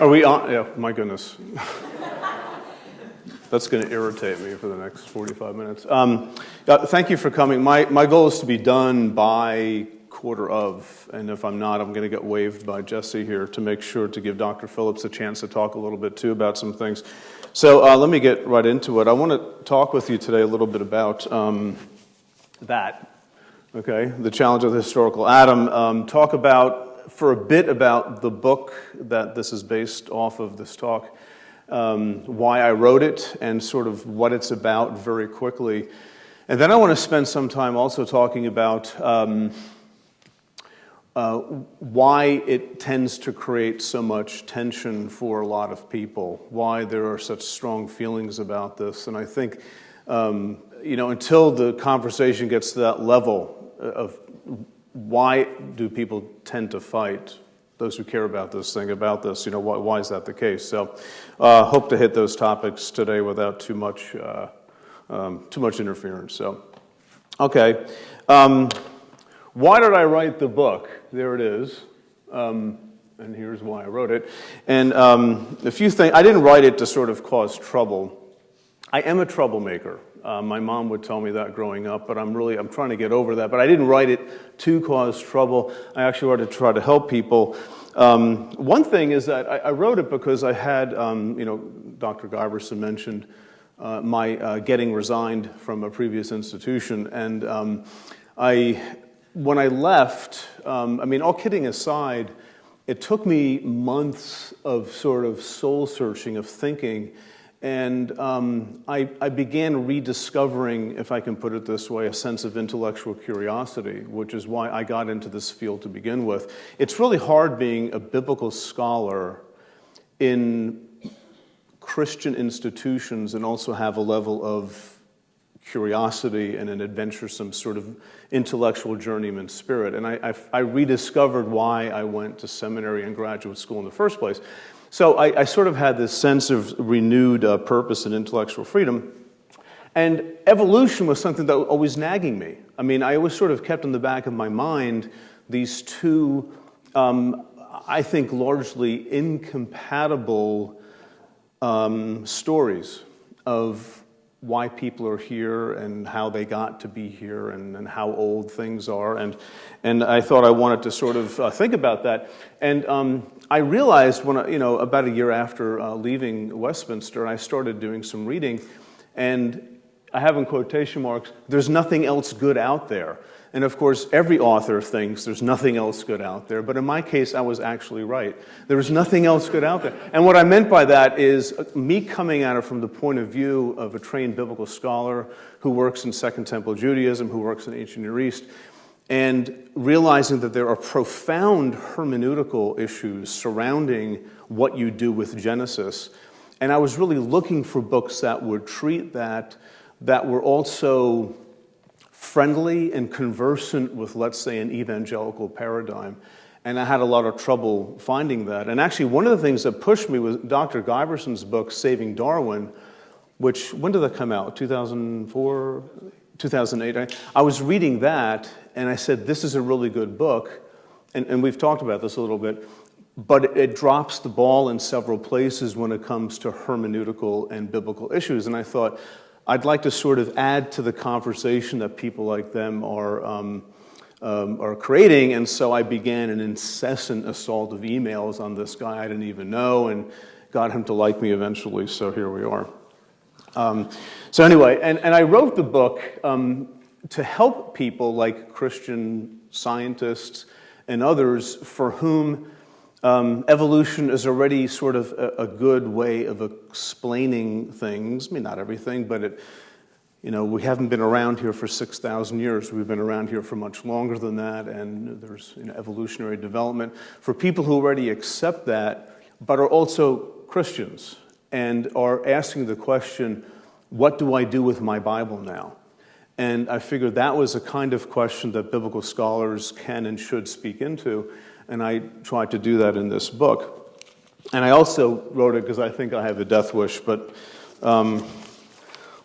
Are we on? Yeah, my goodness. That's going to irritate me for the next 45 minutes. Thank you for coming. My goal is to be done by quarter of, and if I'm not, I'm going to get waved by Jesse here to make sure to give Dr. Phillips a chance to talk a little bit too about some things. So let me get right into it. I want to talk with you today a little bit about that, okay, the challenge of the historical Adam. Talk for a bit about the book that this is based off of, this talk, why I wrote it, and sort of what it's about very quickly. And then I want to spend some time also talking about why it tends to create so much tension for a lot of people, why there are such strong feelings about this. And I think, until the conversation gets to that level of why do people tend to fight, those who care about this thing, about this, why is that the case? So hope to hit those topics today without too much interference. So, okay. Why did I write the book? There it is. And here's why I wrote it. And a few things. I didn't write it to sort of cause trouble. I am a troublemaker. My mom would tell me that growing up, but I'm trying to get over that. But I didn't write it to cause trouble. I actually wrote it to try to help people. One thing is that I wrote it because I had, Dr. Giberson mentioned my getting resigned from a previous institution. And when I left, all kidding aside, it took me months of sort of soul searching, of thinking. And I began rediscovering, if I can put it this way, a sense of intellectual curiosity, which is why I got into this field to begin with. It's really hard being a biblical scholar in Christian institutions and also have a level of curiosity and an adventuresome sort of intellectual journeyman spirit. And I rediscovered why I went to seminary and graduate school in the first place. So I sort of had this sense of renewed purpose and intellectual freedom. And evolution was something that was always nagging me. I always sort of kept in the back of my mind these two, I think, largely incompatible stories of why people are here and how they got to be here and how old things are. And I thought I wanted to sort of think about that. And I realized when, about a year after leaving Westminster, I started doing some reading, and I have in quotation marks, there's nothing else good out there. And of course, every author thinks there's nothing else good out there, but in my case, I was actually right. There was nothing else good out there. And what I meant by that is me coming at it from the point of view of a trained biblical scholar who works in Second Temple Judaism, who works in ancient Near East, and realizing that there are profound hermeneutical issues surrounding what you do with Genesis. And I was really looking for books that would treat that were also friendly and conversant with, let's say, an evangelical paradigm. And I had a lot of trouble finding that. And actually, one of the things that pushed me was Dr. Giberson's book, Saving Darwin, which, when did that come out? 2004? 2008? I was reading that, and I said, this is a really good book. And we've talked about this a little bit, but it drops the ball in several places when it comes to hermeneutical and biblical issues. And I thought, I'd like to sort of add to the conversation that people like them are creating, and so I began an incessant assault of emails on this guy I didn't even know, and got him to like me eventually, so here we are. So anyway, and I wrote the book to help people like Christian scientists and others for whom evolution is already sort of a good way of explaining things. Not everything, but we haven't been around here for 6,000 years. We've been around here for much longer than that, and there's evolutionary development. For people who already accept that, but are also Christians and are asking the question, what do I do with my Bible now? And I figured that was a kind of question that biblical scholars can and should speak into. And I tried to do that in this book. And I also wrote it because I think I have a death wish, but I'll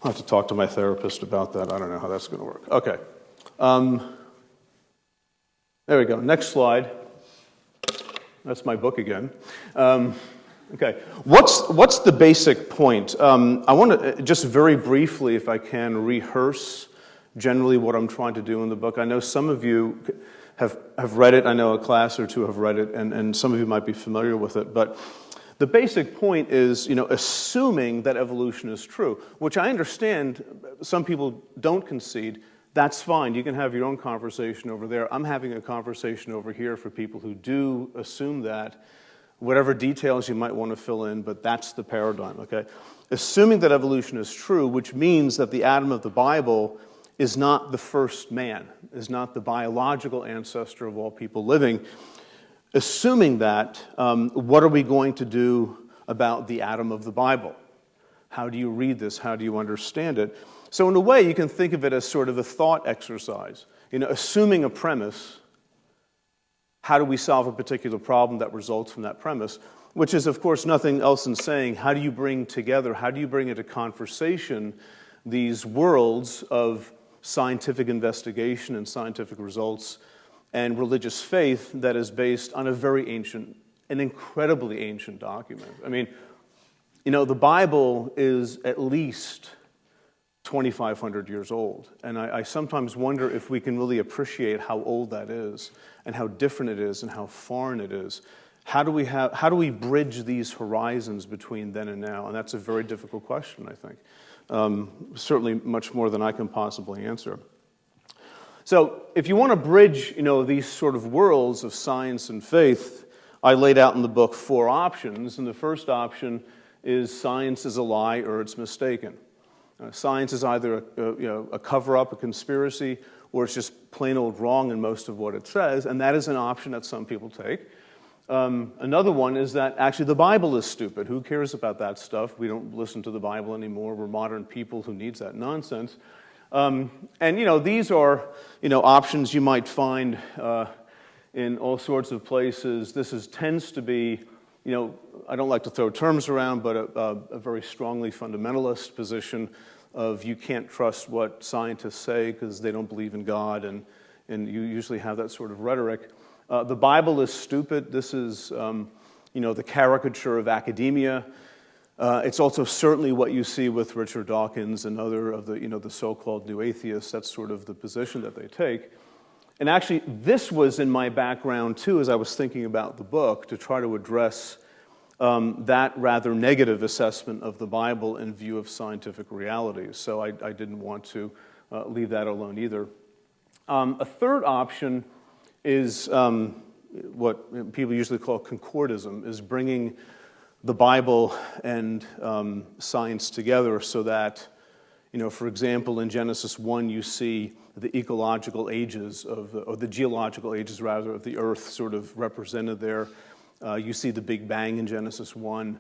have to talk to my therapist about that. I don't know how that's going to work. Okay. There we go. Next slide. That's my book again. Okay. What's the basic point? I want to just very briefly, if I can, rehearse generally what I'm trying to do in the book. I know some of you have read it. I know a class or two have read it, and some of you might be familiar with it. But the basic point is, assuming that evolution is true, which I understand some people don't concede. That's fine. You can have your own conversation over there. I'm having a conversation over here for people who do assume that. Whatever details you might want to fill in, but that's the paradigm, okay? Assuming that evolution is true, which means that the Adam of the Bible is not the first man, is not the biological ancestor of all people living. Assuming that, what are we going to do about the Adam of the Bible? How do you read this? How do you understand it? So in a way, you can think of it as sort of a thought exercise. Assuming a premise, how do we solve a particular problem that results from that premise? Which is, of course, nothing else than saying, how do you bring together, how do you bring into conversation these worlds of scientific investigation and scientific results and religious faith that is based on a very ancient, an incredibly ancient document? I mean, the Bible is at least 2,500 years old. And I sometimes wonder if we can really appreciate how old that is and how different it is and how foreign it is. How do we bridge these horizons between then and now? And that's a very difficult question, I think. Certainly much more than I can possibly answer. So if you want to bridge, these sort of worlds of science and faith, I laid out in the book 4 options. And the first option is science is a lie or it's mistaken. Science is either a cover-up, a conspiracy, or it's just plain old wrong in most of what it says, and that is an option that some people take. Another one is that actually the Bible is stupid. Who cares about that stuff? We don't listen to the Bible anymore. We're modern people. Who needs that nonsense? And these are options you might find in all sorts of places. This tends to be I don't like to throw terms around, but a very strongly fundamentalist position of you can't trust what scientists say because they don't believe in God, and you usually have that sort of rhetoric. The Bible is stupid. This is, the caricature of academia. It's also certainly what you see with Richard Dawkins and other of the so-called new atheists. That's sort of the position that they take. And actually, this was in my background, too, as I was thinking about the book, to try to address that rather negative assessment of the Bible in view of scientific realities. So I didn't want to leave that alone either. A third option is what people usually call concordism, is bringing the Bible and science together so that, for example, in Genesis 1, you see the ecological ages or the geological ages, rather, of the earth sort of represented there. You see the Big Bang in Genesis 1.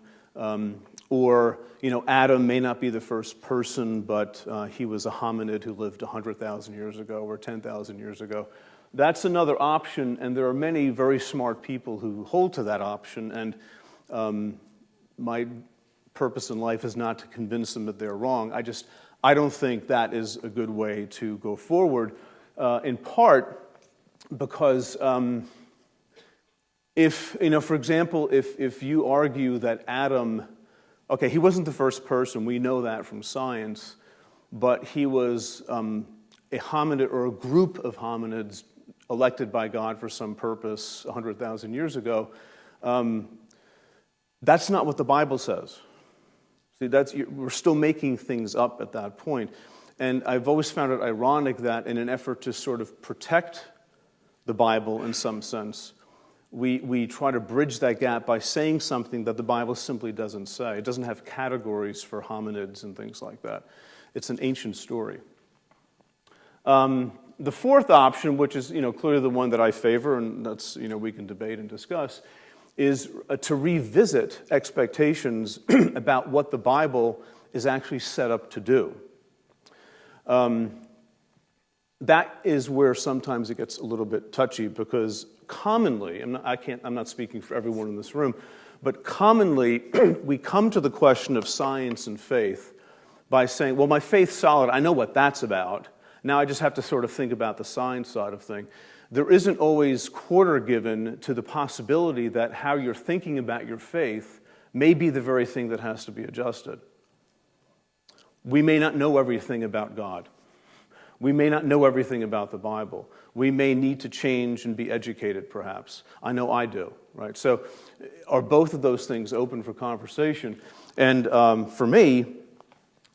Or, Adam may not be the first person, but he was a hominid who lived 100,000 years ago or 10,000 years ago. That's another option, and there are many very smart people who hold to that option, and my purpose in life is not to convince them that they're wrong. I don't think that is a good way to go forward, in part because for example, if you argue that Adam, okay, he wasn't the first person, we know that from science, but he was a hominid or a group of hominids elected by God for some purpose 100,000 years ago, that's not what the Bible says. See, we're still making things up at that point. And I've always found it ironic that in an effort to sort of protect the Bible in some sense, we try to bridge that gap by saying something that the Bible simply doesn't say. It doesn't have categories for hominids and things like that. It's an ancient story. The fourth option, which is clearly the one that I favor, and that's we can debate and discuss, is to revisit expectations about what the Bible is actually set up to do. That is where sometimes it gets a little bit touchy, because commonly, I'm not speaking for everyone in this room, but commonly we come to the question of science and faith by saying, well, my faith's solid, I know what that's about, now I just have to sort of think about the science side of things. There isn't always quarter given to the possibility that how you're thinking about your faith may be the very thing that has to be adjusted. We may not know everything about God. We may not know everything about the Bible. We may need to change and be educated, perhaps. I know I do, right? So are both of those things open for conversation? And for me,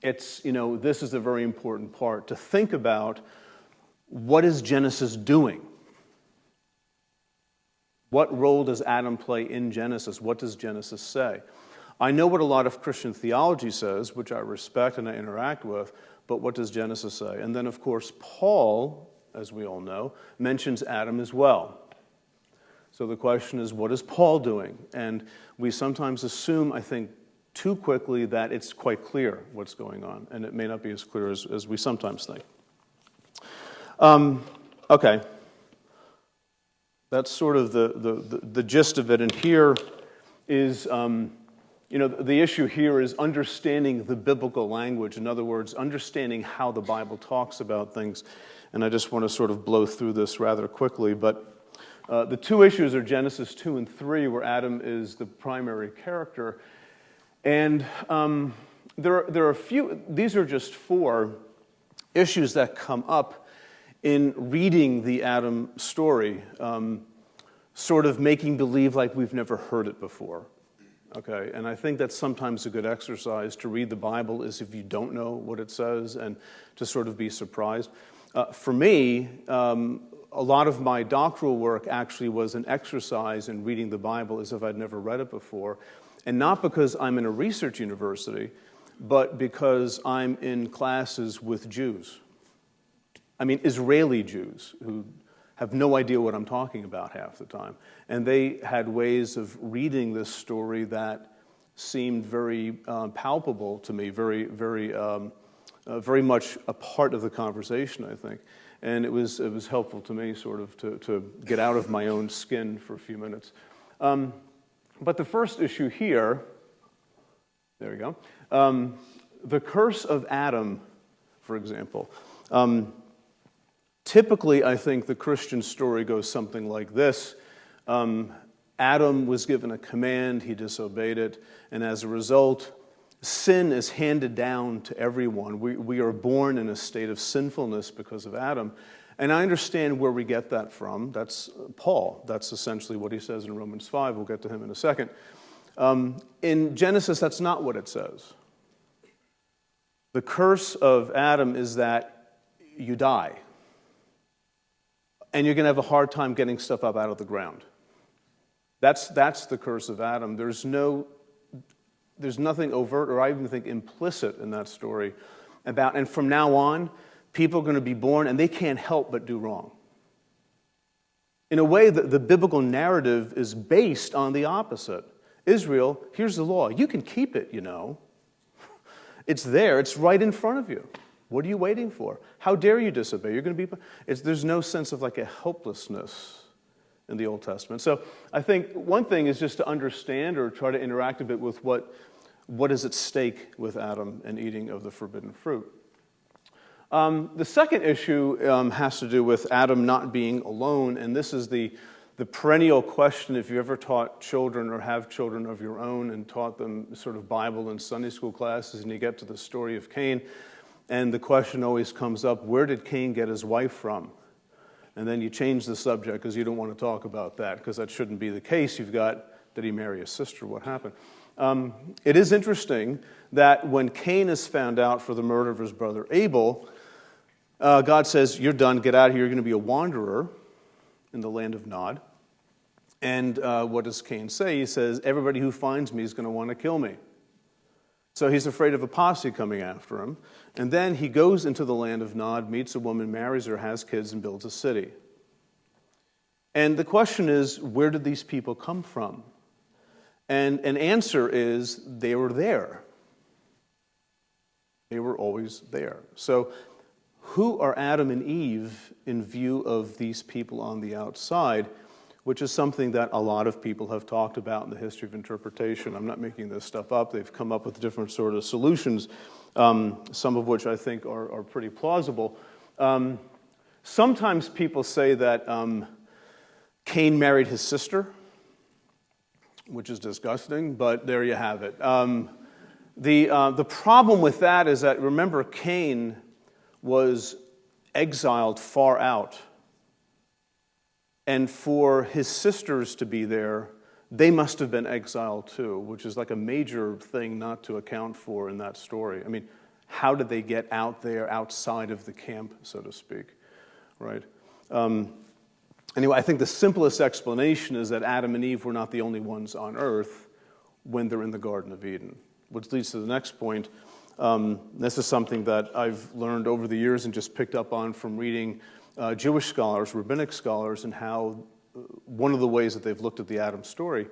it's, this is a very important part, to think about what is Genesis doing? What role does Adam play in Genesis? What does Genesis say? I know what a lot of Christian theology says, which I respect and I interact with, but what does Genesis say? And then, of course, Paul, as we all know, mentions Adam as well. So the question is, what is Paul doing? And we sometimes assume, I think, too quickly that it's quite clear what's going on, and it may not be as clear as we sometimes think. Okay. That's sort of the gist of it. And here is, the issue here is understanding the biblical language. In other words, understanding how the Bible talks about things. And I just want to sort of blow through this rather quickly. But the two issues are Genesis 2 and 3, where Adam is the primary character. And there are a few, these are just 4 issues that come up in reading the Adam story, sort of making believe like we've never heard it before. Okay, and I think that's sometimes a good exercise to read the Bible, is if you don't know what it says, and to sort of be surprised. For me, a lot of my doctoral work actually was an exercise in reading the Bible as if I'd never read it before, and not because I'm in a research university, but because I'm in classes with Jews. I mean, Israeli Jews who have no idea what I'm talking about half the time. And they had ways of reading this story that seemed very palpable to me, very much a part of the conversation, I think. And it was helpful to me sort of to get out of my own skin for a few minutes. But the first issue here, there we go, the curse of Adam, for example. Typically, I think the Christian story goes something like this. Adam was given a command, he disobeyed it, and as a result, sin is handed down to everyone. We are born in a state of sinfulness because of Adam. And I understand where we get that from. That's Paul. That's essentially what he says in Romans 5. We'll get to him in a second. In Genesis, that's not what it says. The curse of Adam is that you die. And you're going to have a hard time getting stuff up out of the ground. That's the curse of Adam. There's nothing overt, or I even think implicit in that story about, and from now on, people are going to be born and they can't help but do wrong. In a way, the biblical narrative is based on the opposite. Israel, here's the law. You can keep it, It's there. It's right in front of you. What are you waiting for? How dare you disobey? You're going to be. There's no sense of like a helplessness in the Old Testament. So I think one thing is just to understand or try to interact a bit with what is at stake with Adam and eating of the forbidden fruit. The second issue has to do with Adam not being alone, and this is the perennial question if you ever taught children or have children of your own and taught them sort of Bible and Sunday school classes, and you get to the story of Cain. And the question always comes up, where did Cain get his wife from? And then you change the subject because you don't want to talk about that, because that shouldn't be the case. You've got, did he marry his sister? What happened? It is interesting that when Cain is found out for the murder of his brother Abel, God says, you're done, get out of here, you're going to be a wanderer in the land of Nod. And what does Cain say? He says, everybody who finds me is going to want to kill me. So he's afraid of a posse coming after him. And then he goes into the land of Nod, meets a woman, marries her, has kids, and builds a city. And the question is, where did these people come from? And an answer is, they were there. They were always there. So who are Adam and Eve in view of these people on the outside? Which is something that a lot of people have talked about in the history of interpretation. I'm not making this stuff up. They've come up with different sort of solutions, some of which I think are pretty plausible. Sometimes people say that Cain married his sister. which is disgusting, but there you have it. The problem with that is that, remember, Cain was exiled far out. And for his sisters to be there, they must have been exiled too, which is like a major thing not to account for in that story. I mean, how did they get out there outside of the camp, so to speak, right? Anyway, I think the simplest explanation is that Adam and Eve were not the only ones on earth when they're in the Garden of Eden, which leads to the next point. This is something that I've learned over the years and just picked up on from reading Jewish scholars, rabbinic scholars, and how one of the ways that they've looked at the Adam story,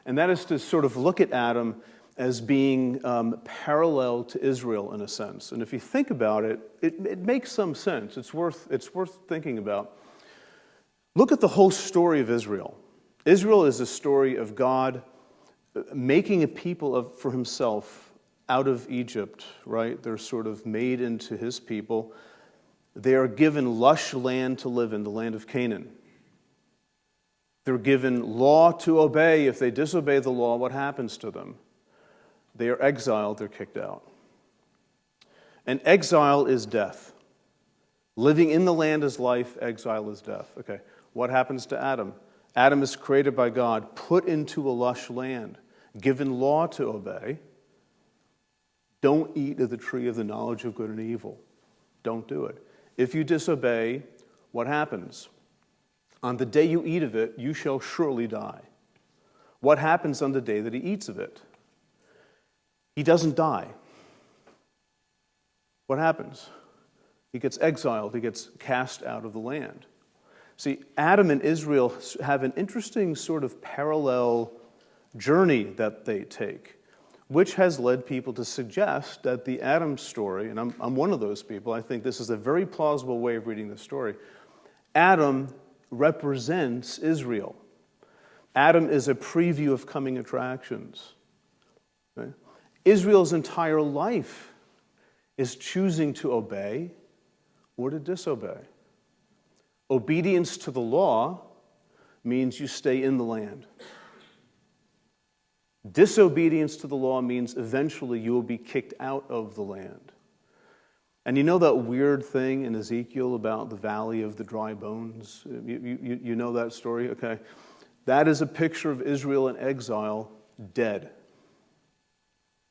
and that is to sort of look at Adam as being parallel to Israel in a sense. And if you think about it, it makes some sense. It's worth thinking about. Look at the whole story of Israel. Israel is a story of God making a people for himself out of Egypt, right? They're sort of made into his people. They are given lush land to live in, the land of Canaan. They're given law to obey. If they disobey the law, what happens to them? They are exiled, they're kicked out. And exile is death. Living in the land is life, exile is death. Okay, what happens to Adam? Adam is created by God, put into a lush land, given law to obey. Don't eat of the tree of the knowledge of good and evil. Don't do it. If you disobey, what happens? On the day you eat of it, you shall surely die. What happens on the day that he eats of it? He doesn't die. What happens? He gets exiled. He gets cast out of the land. See, Adam and Israel have an interesting sort of parallel journey that they take, which has led people to suggest that the Adam story, and I'm one of those people, I think this is a very plausible way of reading the story. Adam represents Israel. Adam is a preview of coming attractions. Okay? Israel's entire life is choosing to obey or to disobey. Obedience to the law means you stay in the land. Disobedience to the law means eventually you will be kicked out of the land. And you know that weird thing in Ezekiel about the valley of the dry bones? You know that story? Okay. That is a picture of Israel in exile, dead.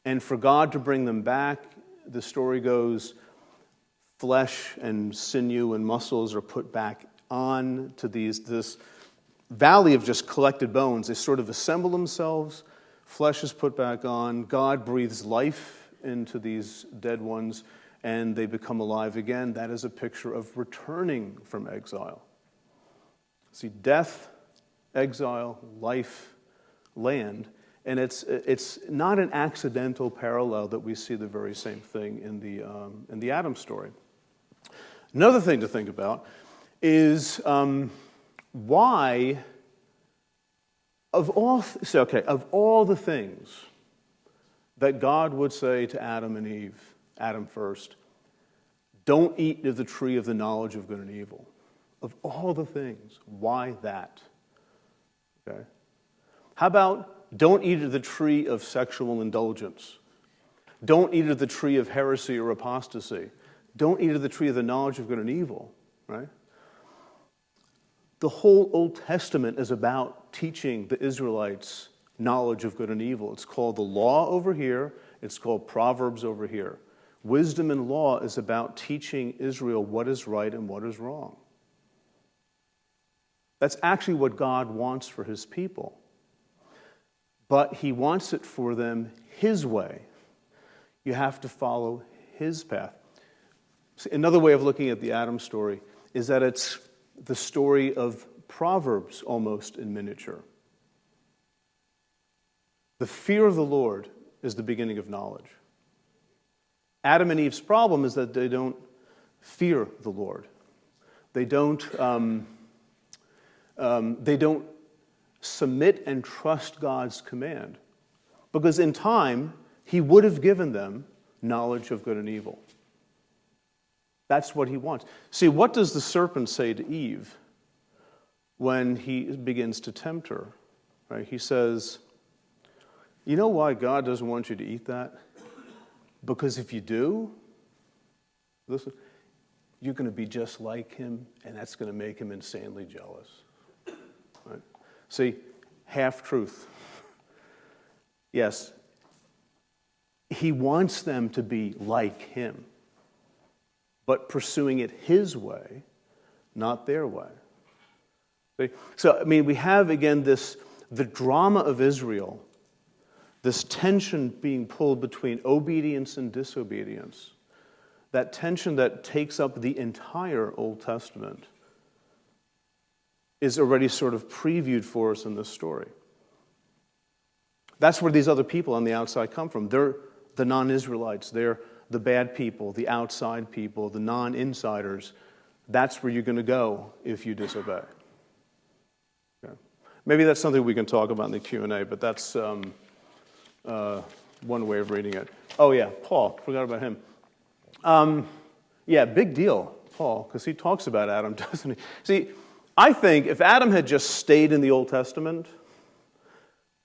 And for God to bring them back, the story goes, flesh and sinew and muscles are put back on to this valley of just collected bones. They sort of assemble themselves. Flesh is put back on. God breathes life into these dead ones, and they become alive again. That is a picture of returning from exile. See, death, exile, life, land, and it's not an accidental parallel that we see the very same thing in the Adam story. Another thing to think about is why, of all the things that God would say to Adam and Eve, Adam first, don't eat of the tree of the knowledge of good and evil. Of all the things, why that? Okay. How about don't eat of the tree of sexual indulgence? Don't eat of the tree of heresy or apostasy. Don't eat of the tree of the knowledge of good and evil, right? The whole Old Testament is about teaching the Israelites knowledge of good and evil. It's called the law over here. It's called Proverbs over here. Wisdom and law is about teaching Israel what is right and what is wrong. That's actually what God wants for his people. But he wants it for them his way. You have to follow his path. See, another way of looking at the Adam story is that it's the story of Proverbs almost in miniature. The fear of the Lord is the beginning of knowledge. Adam and Eve's problem is that they don't fear the Lord. They don't submit and trust God's command. Because in time, he would have given them knowledge of good and evil. That's what he wants. See, what does the serpent say to Eve when he begins to tempt her? Right? He says, You know why God doesn't want you to eat that? Because if you do, listen, you're going to be just like him, and that's going to make him insanely jealous. Right? See, half-truth. Yes, he wants them to be like him, but pursuing it his way, not their way. See? So, I mean, we have, again, the drama of Israel, this tension being pulled between obedience and disobedience, that tension that takes up the entire Old Testament is already sort of previewed for us in this story. That's where these other people on the outside come from. They're the non-Israelites. They're the bad people, the outside people, the non-insiders. That's where you're going to go if you disobey. Okay. Maybe that's something we can talk about in the Q&A, but that's one way of reading it. Oh, yeah, Paul. Forgot about him. Yeah, big deal, Paul, because he talks about Adam, doesn't he? See, I think if Adam had just stayed in the Old Testament,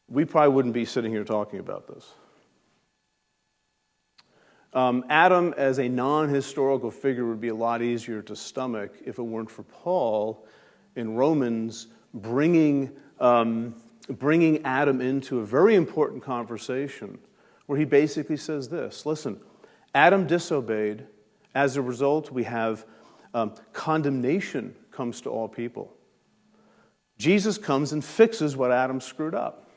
we probably wouldn't be sitting here talking about this. Adam, as a non-historical figure, would be a lot easier to stomach if it weren't for Paul in Romans bringing Adam into a very important conversation where he basically says this: listen, Adam disobeyed. As a result, we have condemnation comes to all people. Jesus comes and fixes what Adam screwed up.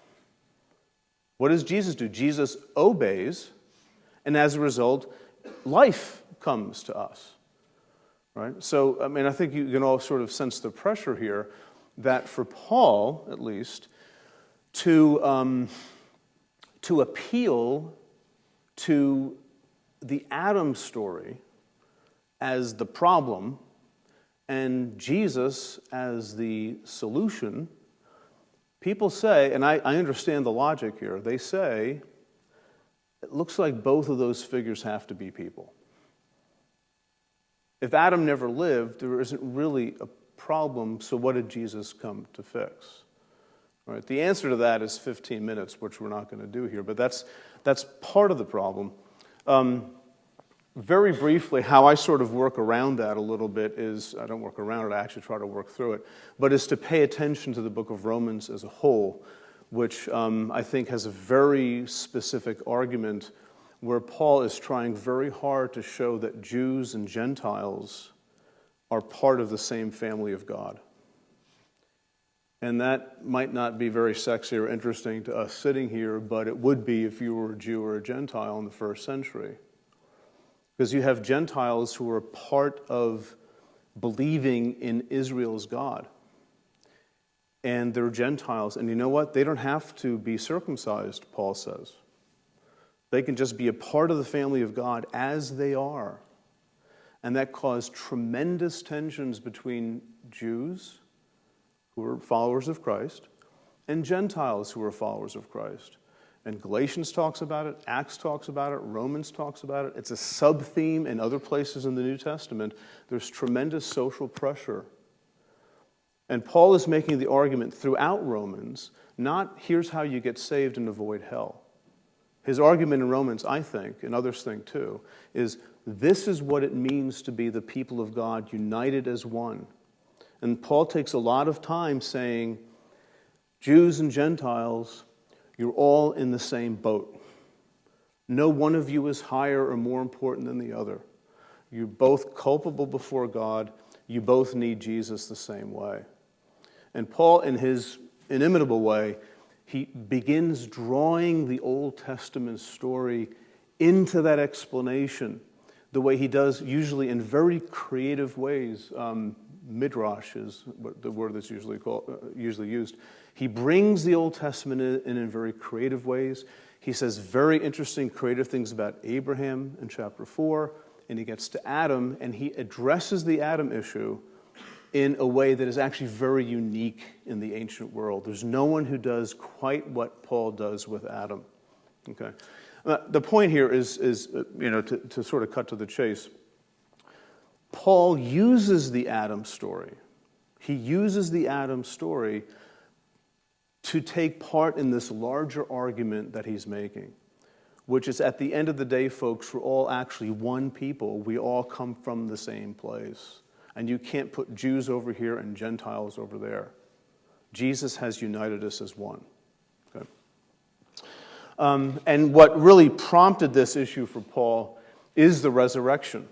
What does Jesus do? Jesus obeys, and as a result, life comes to us. Right? So, I mean, I think you can all sort of sense the pressure here that for Paul, at least, to appeal to the Adam story as the problem and Jesus as the solution, people say, and I understand the logic here, they say, it looks like both of those figures have to be people. If Adam never lived, there isn't really a problem, so what did Jesus come to fix? All right, the answer to that is 15 minutes, which we're not going to do here, but that's part of the problem. Very briefly, how I sort of work around that a little bit is, I don't work around it, I actually try to work through it, but is to pay attention to the book of Romans as a whole, which I think has a very specific argument where Paul is trying very hard to show that Jews and Gentiles are part of the same family of God. And that might not be very sexy or interesting to us sitting here, but it would be if you were a Jew or a Gentile in the first century. Because you have Gentiles who are part of believing in Israel's God. And they're Gentiles. And you know what? They don't have to be circumcised, Paul says. They can just be a part of the family of God as they are. And that caused tremendous tensions between Jews, who are followers of Christ, and Gentiles who are followers of Christ. And Galatians talks about it, Acts talks about it, Romans talks about it. It's a sub-theme in other places in the New Testament. There's tremendous social pressure. And Paul is making the argument throughout Romans, not here's how you get saved and avoid hell. His argument in Romans, I think, and others think too, is this is what it means to be the people of God united as one. And Paul takes a lot of time saying, Jews and Gentiles, you're all in the same boat. No one of you is higher or more important than the other. You're both culpable before God. You both need Jesus the same way. And Paul, in his inimitable way, he begins drawing the Old Testament story into that explanation, the way he does usually in very creative ways. Midrash is the word that's usually used. He brings the Old Testament in very creative ways. He says very interesting, creative things about Abraham in chapter 4, and he gets to Adam, and he addresses the Adam issue in a way that is actually very unique in the ancient world. There's no one who does quite what Paul does with Adam. Okay, the point here is to sort of cut to the chase. Paul uses the Adam story. He uses the Adam story to take part in this larger argument that he's making, which is at the end of the day, folks, we're all actually one people. We all come from the same place. And you can't put Jews over here and Gentiles over there. Jesus has united us as one. Okay? And what really prompted this issue for Paul is the resurrection.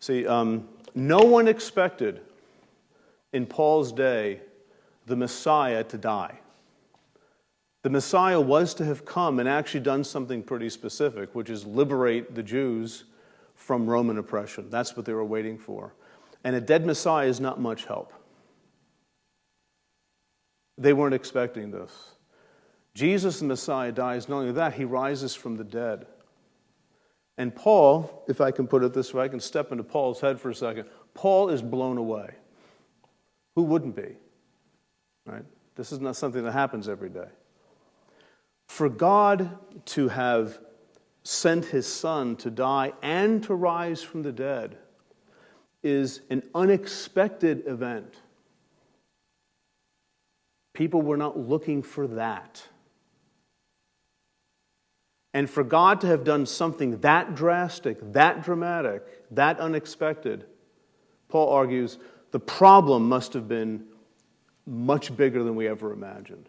See, no one expected in Paul's day the Messiah to die. The Messiah was to have come and actually done something pretty specific, which is liberate the Jews from Roman oppression. That's what they were waiting for. And a dead Messiah is not much help. They weren't expecting this. Jesus, the Messiah, dies. Not only that, he rises from the dead. And Paul, if I can put it this way, I can step into Paul's head for a second. Paul is blown away. Who wouldn't be? Right? This is not something that happens every day. For God to have sent his Son to die and to rise from the dead is an unexpected event. People were not looking for that. And for God to have done something that drastic, that dramatic, that unexpected, Paul argues, the problem must have been much bigger than we ever imagined.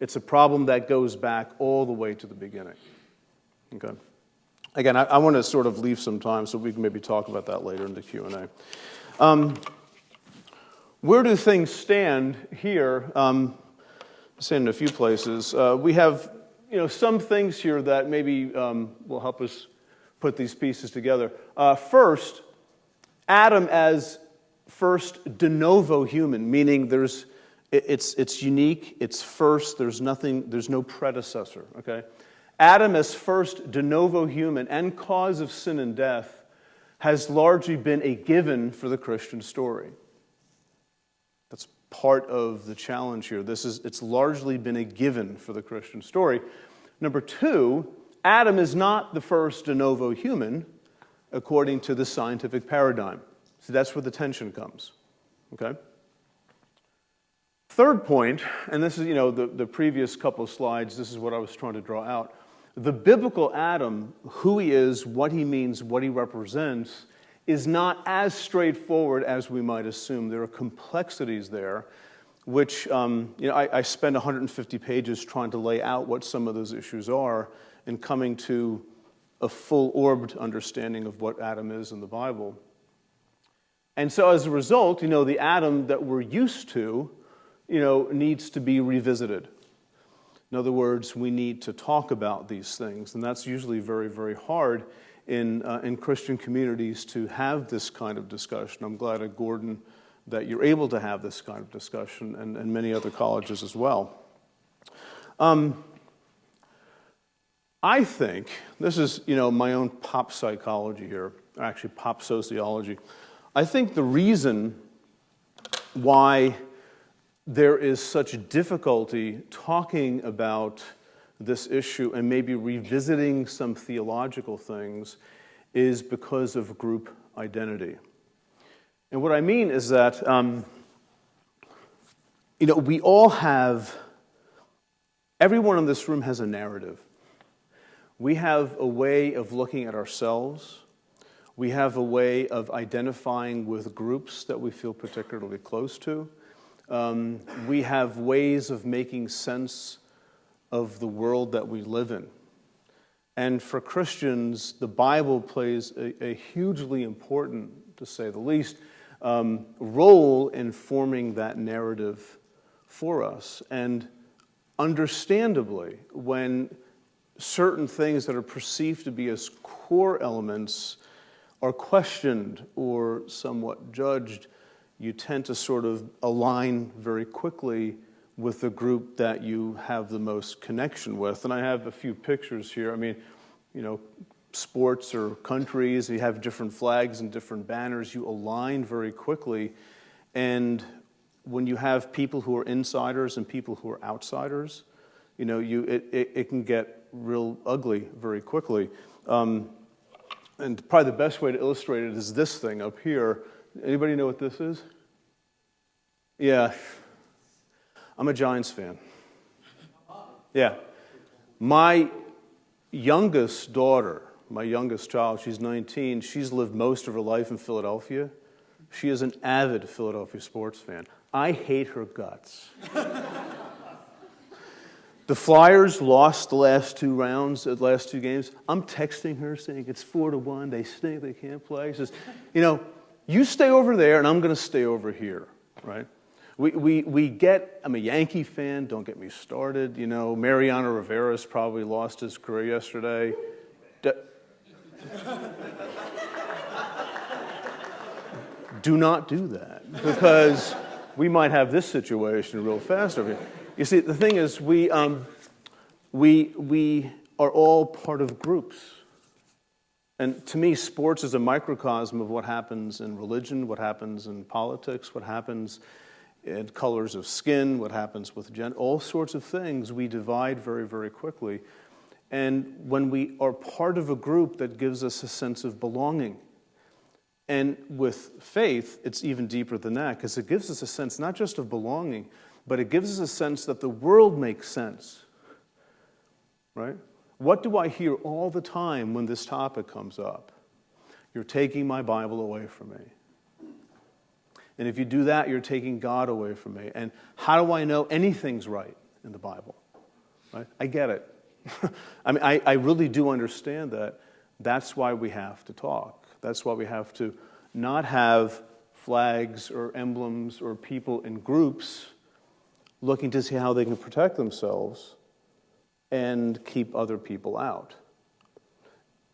It's a problem that goes back all the way to the beginning. Okay. Again, I want to sort of leave some time so we can maybe talk about that later in the Q&A. Where do things stand here? Stand in a few places. We have, some things here that maybe will help us put these pieces together. First, Adam as first de novo human, meaning it's unique, it's first, there's no predecessor, okay? Adam as first de novo human and cause of sin and death has largely been a given for the Christian story. That's part of the challenge here. It's largely been a given for the Christian story. Number two, Adam is not the first de novo human according to the scientific paradigm. So that's where the tension comes, okay? Third point, and this is, the previous couple of slides, this is what I was trying to draw out. The biblical Adam, who he is, what he means, what he represents, is not as straightforward as we might assume. There are complexities there, which, I spend 150 pages trying to lay out what some of those issues are and coming to a full-orbed understanding of what Adam is in the Bible. And so as a result, the Adam that we're used to, needs to be revisited. In other words, we need to talk about these things, and that's usually very, very hard in Christian communities to have this kind of discussion. I'm glad at Gordon that you're able to have this kind of discussion, and many other colleges as well. I think, this is, my own pop psychology here, or actually pop sociology. I think the reason why there is such difficulty talking about this issue and maybe revisiting some theological things is because of group identity. And what I mean is that, we all have, everyone in this room has a narrative. We have a way of looking at ourselves. We have a way of identifying with groups that we feel particularly close to. We have ways of making sense of the world that we live in. And for Christians, the Bible plays a hugely important, to say the least, role in forming that narrative for us. And understandably, when certain things that are perceived to be as core elements are questioned or somewhat judged, you tend to sort of align very quickly with the group that you have the most connection with. And I have a few pictures here. I mean, sports or countries, you have different flags and different banners. You align very quickly. And when you have people who are insiders and people who are outsiders, it can get real ugly very quickly. And probably the best way to illustrate it is this thing up here. Anybody know what this is? Yeah. I'm a Giants fan. Yeah. My youngest daughter, my youngest child, she's 19, she's lived most of her life in Philadelphia. She is an avid Philadelphia sports fan. I hate her guts. The Flyers lost the last two rounds, the last two games. I'm texting her saying it's 4-1. They stink. They can't play. She says, you stay over there and I'm going to stay over here, right? I'm a Yankee fan. Don't get me started. Mariano Rivera's probably lost his career yesterday. Do not do that, because we might have this situation real fast over here. You see, the thing is, we are all part of groups. And to me, sports is a microcosm of what happens in religion, what happens in politics, what happens in colors of skin, what happens with gender, all sorts of things we divide very, very quickly. And when we are part of a group, that gives us a sense of belonging. And with faith, it's even deeper than that, because it gives us a sense not just of belonging, but it gives us a sense that the world makes sense, right? What do I hear all the time when this topic comes up? You're taking my Bible away from me. And if you do that, you're taking God away from me. And how do I know anything's right in the Bible? Right? I get it. I mean, I really do understand that. That's why we have to talk. That's why we have to not have flags or emblems or people in groups looking to see how they can protect themselves and keep other people out.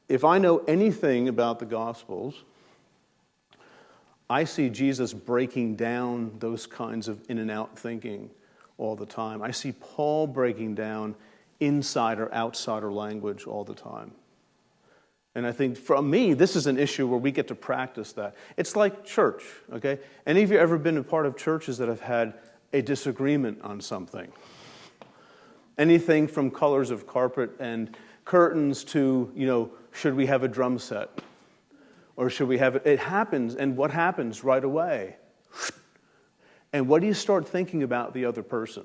If I know anything about the Gospels, I see Jesus breaking down those kinds of in and out thinking all the time. I see Paul breaking down insider, outsider language all the time. And I think for me, this is an issue where we get to practice that. It's like church, okay? Any of you ever been a part of churches that have had a disagreement on something? Anything from colors of carpet and curtains to, should we have a drum set? Or should we have it? It happens, and what happens right away? And what do you start thinking about the other person?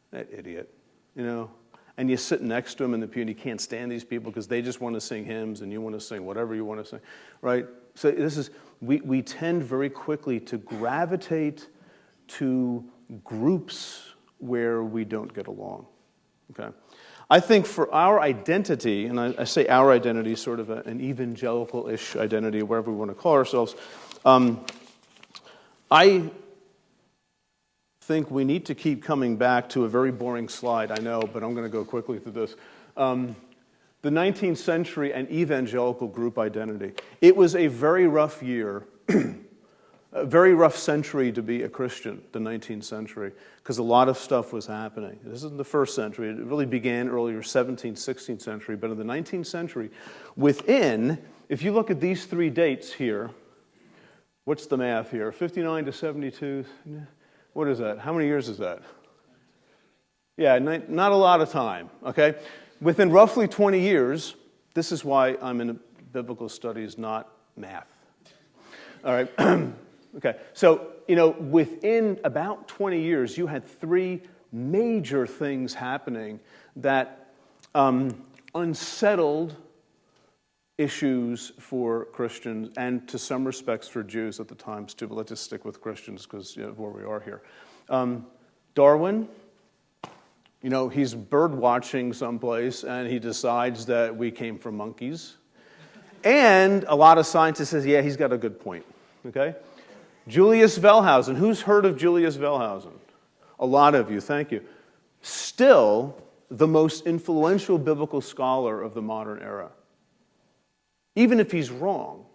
That idiot, And you sit next to him in the pew, and you can't stand these people because they just want to sing hymns, and you want to sing whatever you want to sing, right? So we tend very quickly to gravitate to groups where we don't get along, okay? I think for our identity, and I say our identity, sort of an evangelical-ish identity, wherever we want to call ourselves, I think we need to keep coming back to a very boring slide, I know, but I'm going to go quickly through this. The 19th century and evangelical group identity. It was a very rough year, a very rough century to be a Christian, the 19th century, because a lot of stuff was happening. This isn't the first century. It really began earlier, 17th, 16th century. But in the 19th century, if you look at these three dates here, what's the math here? 59 to 72? What is that? How many years is that? Yeah, not a lot of time, okay? Within roughly 20 years, this is why I'm in biblical studies, not math. All right. Okay, so, within about 20 years, you had three major things happening that unsettled issues for Christians and, to some respects, for Jews at the times, too. But let's just stick with Christians because of where we are here. Darwin, he's bird watching someplace, and he decides that we came from monkeys. And a lot of scientists says, yeah, he's got a good point, okay? Julius Wellhausen. Who's heard of Julius Wellhausen? A lot of you, thank you. Still the most influential biblical scholar of the modern era. Even if he's wrong,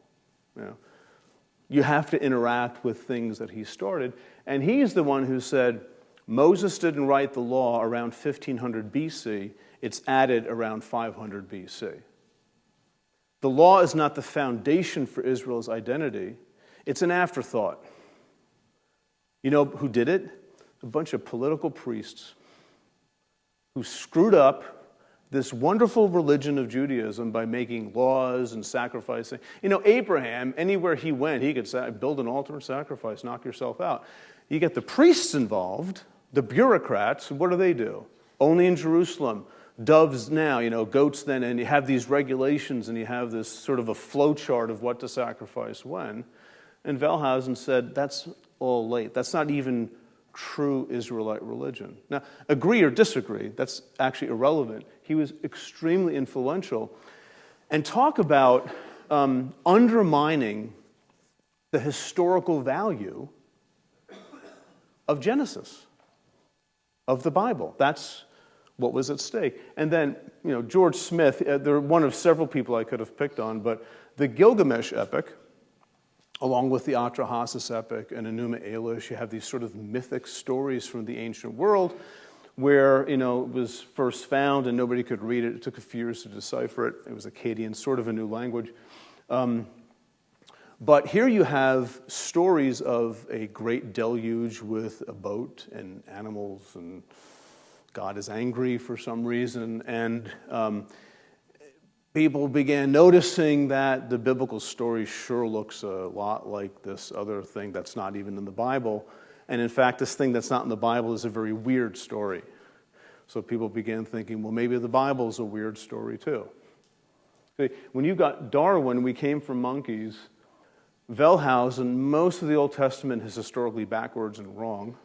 you have to interact with things that he started. And he's the one who said, Moses didn't write the law around 1500 BC. It's added around 500 BC. The law is not the foundation for Israel's identity. It's an afterthought. You know who did it? A bunch of political priests who screwed up this wonderful religion of Judaism by making laws and sacrificing. Abraham, anywhere he went, he could build an altar and sacrifice, knock yourself out. You get the priests involved, the bureaucrats, what do? Only in Jerusalem. Doves now, goats then, and you have these regulations and you have this sort of a flow chart of what to sacrifice when. And Wellhausen said, that's all late. That's not even true Israelite religion. Now, agree or disagree, that's actually irrelevant. He was extremely influential. And talk about undermining the historical value of Genesis, of the Bible. That's what was at stake. And then, George Smith, they're one of several people I could have picked on, but the Gilgamesh epic, along with the Atrahasis epic and Enuma Elish, you have these sort of mythic stories from the ancient world where, it was first found and nobody could read it. It took a few years to decipher it. It was Akkadian, sort of a new language. But here you have stories of a great deluge with a boat and animals, and God is angry for some reason. And people began noticing that the biblical story sure looks a lot like this other thing that's not even in the Bible. And in fact, this thing that's not in the Bible is a very weird story. So people began thinking, well, maybe the Bible's a weird story too. See, when you got Darwin, we came from monkeys. Wellhausen, most of the Old Testament is historically backwards and wrong.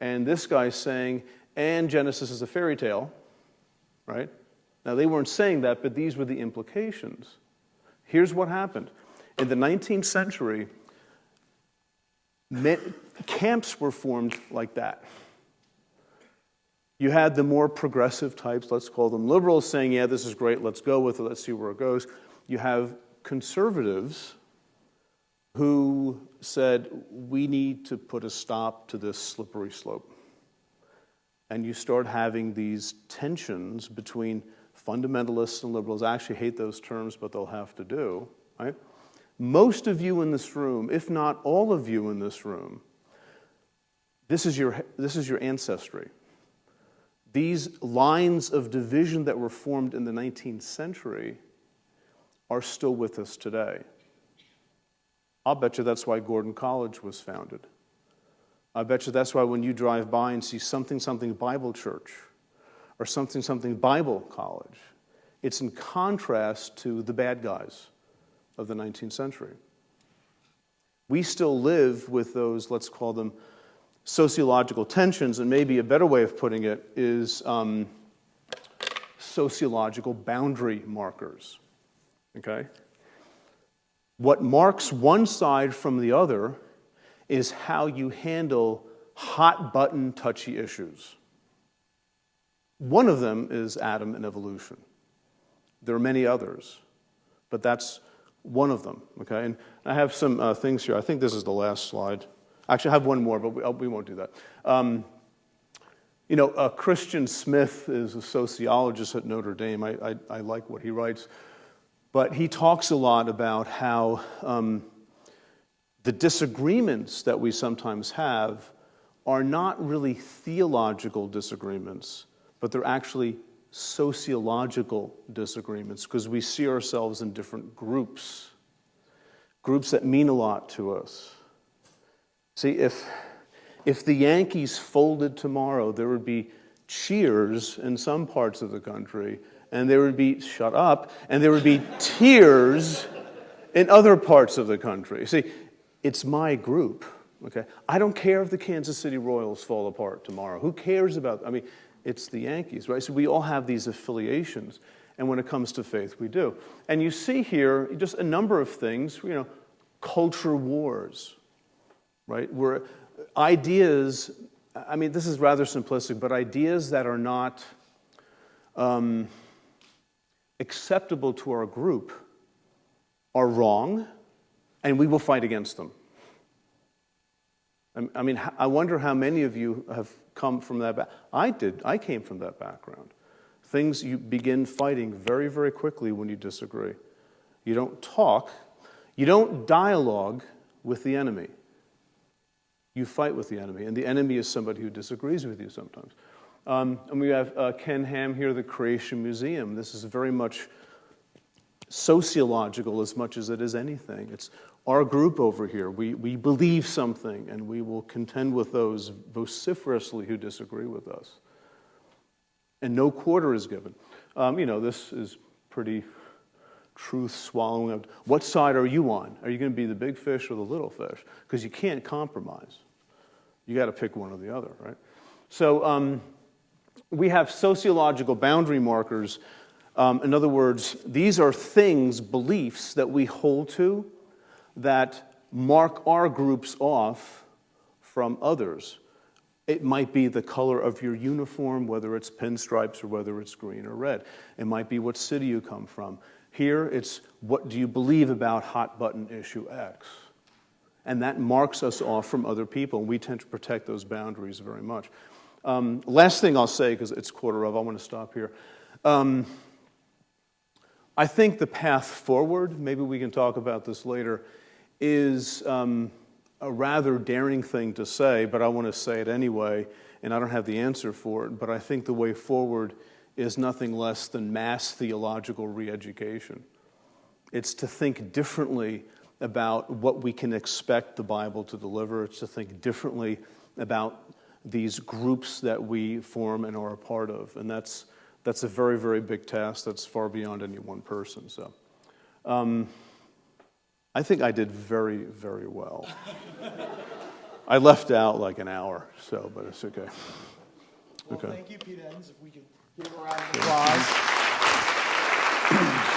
And this guy's saying, and Genesis is a fairy tale, right? Now, they weren't saying that, but these were the implications. Here's what happened. In the 19th century, camps were formed like that. You had the more progressive types, let's call them liberals, saying, yeah, this is great, let's go with it, let's see where it goes. You have conservatives who said, we need to put a stop to this slippery slope. And you start having these tensions between fundamentalists and liberals. I actually hate those terms, but they'll have to do, right? Most of you in this room, if not all of you in this room, this is your ancestry. These lines of division that were formed in the 19th century are still with us today. I'll bet you that's why Gordon College was founded. I bet you that's why when you drive by and see something Bible Church or something Bible College, it's in contrast to the bad guys of the 19th century. We still live with those, let's call them, sociological tensions, and maybe a better way of putting it is sociological boundary markers, okay? What marks one side from the other is how you handle hot-button, touchy issues. One of them is Adam and evolution. There are many others, but that's one of them, okay? And I have some things here. I think this is the last slide. Actually, I have one more, but we won't do that. Christian Smith is a sociologist at Notre Dame. I like what he writes. But he talks a lot about how the disagreements that we sometimes have are not really theological disagreements, but they're actually sociological disagreements because we see ourselves in different groups that mean a lot to us. See, if the Yankees folded tomorrow, there would be cheers in some parts of the country, and there would be, shut up, and there would be tears in other parts of the country. See, it's my group, okay? I don't care if the Kansas City Royals fall apart tomorrow. Who cares about, it's the Yankees, right? So we all have these affiliations, and when it comes to faith, we do. And you see here just a number of things, culture wars, right? Where ideas, this is rather simplistic, but ideas that are not acceptable to our group are wrong, and we will fight against them. I wonder how many of you have come from that background. I did. I came from that background. Things you begin fighting very, very quickly when you disagree. You don't talk. You don't dialogue with the enemy. You fight with the enemy, and the enemy is somebody who disagrees with you sometimes. And we have Ken Ham here, the Creation Museum. This is very much sociological as much as it is anything. It's our group over here. We believe something, and we will contend with those vociferously who disagree with us. and no quarter is given. This is pretty truth swallowing up. What side are you on? Are you going to be the big fish or the little fish? Because you can't compromise. You got to pick one or the other, right? So we have sociological boundary markers. In other words, these are things, beliefs that we hold to that mark our groups off from others. It might be the color of your uniform, whether it's pinstripes or whether it's green or red. It might be what city you come from. Here, it's what do you believe about hot button issue X? And that marks us off from other people. We tend to protect those boundaries very much. Last thing I'll say, because it's 1:15, I want to stop here. I think the path forward, maybe we can talk about this later, is a rather daring thing to say, but I want to say it anyway, and I don't have the answer for it, but I think the way forward is nothing less than mass theological re-education. It's to think differently about what we can expect the Bible to deliver. It's to think differently about these groups that we form and are a part of, and that's a very, very big task that's far beyond any one person. So I think I did very, very well. I left out like an hour, but it's okay. Well, thank you, Pete Enns. If we could give a round of applause.